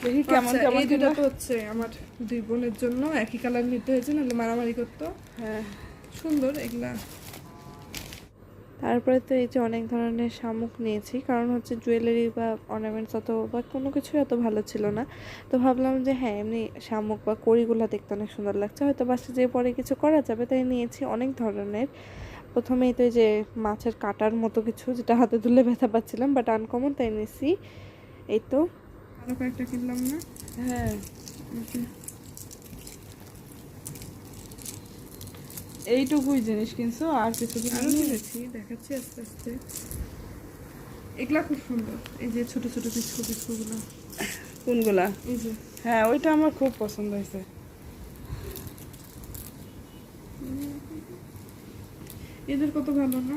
দেখি কেমন কেমন। এই দুটো তো হচ্ছে আমার দুই বোনের জন্য, একই কালার নিতে হয়েছে, নাহলে মারামারি করতো। হ্যাঁ সুন্দর এগুলা। তারপরে তো এই যে অনেক ধরনের শামুক নিয়েছি, কারণ হচ্ছে জুয়েলারি বা অর্নামেন্টস অত বা কোনো কিছুই অত ভালো ছিল না। তো ভাবলাম যে হ্যাঁ এমনি শামুক বা কড়িগুলো দেখতে অনেক সুন্দর লাগছে, হয়তো বাসে যেয়ে পরে কিছু করা যাবে, তাই নিয়েছি অনেক ধরনের। প্রথমেই তো এই যে মাছের কাটার মতো কিছু, যেটা হাতে তুললে ব্যথা পাচ্ছিলাম, বাট আনকমন, তাই নিয়েছি। এই তো আরো কয়েকটা কিনলাম না? হ্যাঁ এইটুকুই জিনিস কিনছো, আর কিছু আরো কিনেছি, দেখাচ্ছি আস্তে আস্তে। এগুলা খুব সুন্দর, এই যে ছোট ছোট পিসকো গুলো। কোনগুলা? এই যে হ্যাঁ ওইটা আমার খুব পছন্দ হয়েছে। এদের কত ভালো না,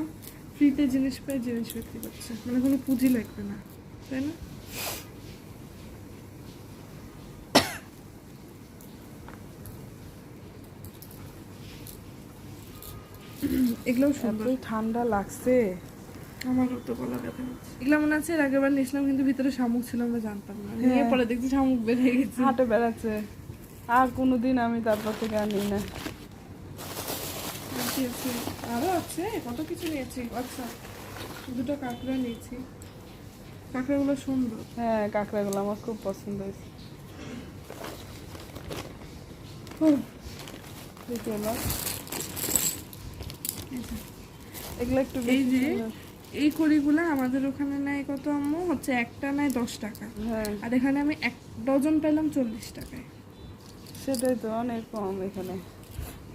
ফ্রিতে জিনিস পাই, জিনিস বিক্রি করছে, মানে কোনো পুঁজি লাগবে না, তাই না? এগুলোও সুন্দর। এতই ঠান্ডা লাগছে। আমারও তো গলা ব্যথা হচ্ছে। এগুলো মনে আছে এর আগের বার নিয়েছিলাম, কিন্তু ভিতরে শামুক ছিল, আমরা জানতাম না, নিয়ে পরে দেখছি শামুক বের হয়ে গেছে। হাটে বেড়াচ্ছে, আর কোনোদিন আমি তারপর থেকে আর নিই না। আছে, আরো আছে, কত কিছু নিয়েছি। আচ্ছা, দুটো কাঁকড়া নিয়েছি, কাঁকড়াগুলো সুন্দর। হ্যাঁ কাঁকড়াগুলো আমার খুব পছন্দ হয়েছে। এগুলো একটু এই বেশি যে সুন্দর। এই কড়িগুলা আমাদের ওখানে নেয় কত আম্মু, হচ্ছে একটা নেয় 10 টাকা, হ্যাঁ আর এখানে আমি 1 ডজন পেলাম 40 টাকায়। সেটাই তো, অনেক কম এখানে।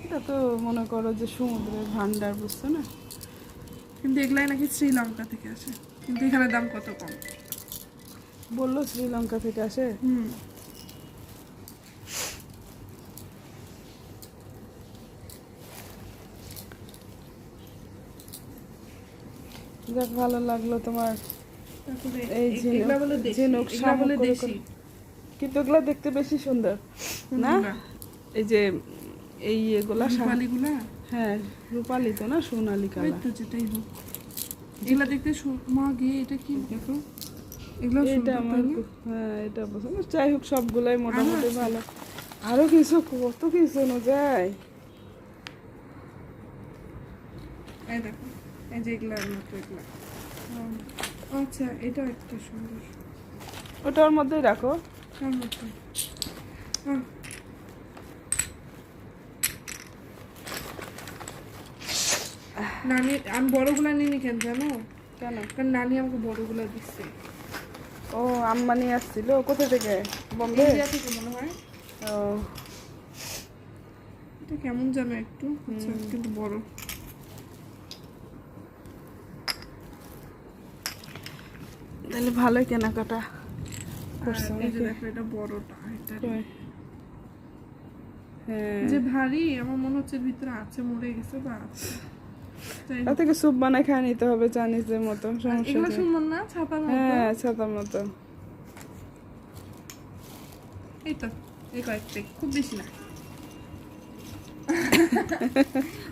এটা তো মনে করো যে সমুদ্রের ভান্ডার, বুঝছো না? কিন্তু এগুলাই নাকি শ্রীলঙ্কা থেকে আসে, কিন্তু এখানে দাম কত কম। বললো শ্রীলঙ্কা থেকে আসে। যাক ভালো লাগলো তোমার তারপরে এই এগুলা বলে দেশি, ঝিনুক এগুলা বলে শামুক দেশি। কিন্তু ওগুলো দেখতে বেশি সুন্দর না? কোনগুলা? এই যে এই এগুলা রূপালীগুলা? হ্যাঁ রূপালি তো না, সোনালি ওই কালার। তো যেটাই হোক, এগুলা দেখতে মা গে, এটা কি দেখো, এগুলো এটা সুন্দর, আমার তাই না? হ্যাঁ এটা পছন্দ। যাই হোক সবগুলাই মোটামুটি আছে? ভালো। আরো কিছু কত কিছু না যায়। এই দেখো, এই যে এগুলার মতো এগুলা। আচ্ছা, এটা একটা সুন্দর, ওটার মধ্যেই রাখো। তার মতো। নানি, আমি বড়গুলা নিনি কেন জানো? কেন? কারণ নানি আমাকে বড়গুলা দিচ্ছে। ও আম্মা নিয়ে আসছিল কোথা থেকে? বম্বে? ইন্ডিয়া থেকে মনে হয়। ও এটা কেমন জানো একটু, আচ্ছা কিন্তু বড়। তাহলে ভালোই কেনাকাটা করছো এই যে নাকি? দেখো, এটা বড়টা, এটা কই? হ্যাঁ যে ভারী, আমার মনে হচ্ছে এর ভিতরে আছে, মরে গেছে বা আছে। যাই হোক। তা থেকে স্যুপ বানাই খাই নিতে হবে চাইনিজের মতো, আর সমস্যা এগুলো নেই। সুন্দর না, ছাতার মতো? হ্যাঁ ছাতার মতো। এই তো, এই কয়েকটাই, খুব বেশি না।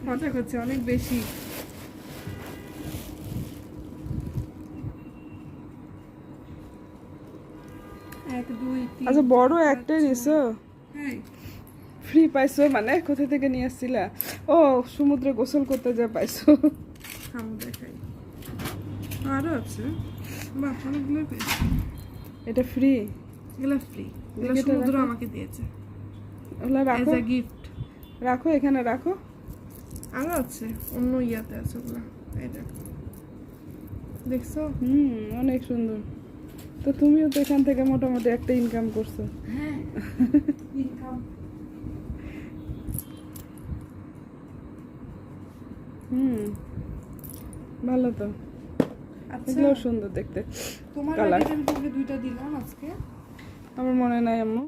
মজা করছে, অনেক বেশি। এক, দুই, তিন, আচ্ছা বড় চার, একটাই পাঁচ, নিছো? হ্যাঁ। ফ্রি পাইছো মানে? কোথা থেকে নিয়ে আসছিলা? ও সমুদ্রে গোসল করতে যা পাইছো। খাম দেখাই, আরো আছে, বাহ অনেকগুলো পেয়েছি। এটা ফ্রি? এগুলো ফ্রি, এগুলো এটা সমুদ্র রাখো। আমাকে দিয়েছে ওগুলা এজ রাখো, এ গিফট। রাখো এখানে রাখো। আরো আছে, অন্য ইয়াতে আছে ওগুলা, এই দেখো, দেখছো? অনেক সুন্দর। তো তুমিও তো এখান থেকে মোটামুটি একটা ইনকাম করছো। হ্যাঁ, ইনকাম। ভালো তো, আচ্ছা, এগুলোও সুন্দর দেখতে। তোমার কালার আগে আমি তোমাকে দুইটা দিলাম আজকে। আমার মনে নাই আম্মু।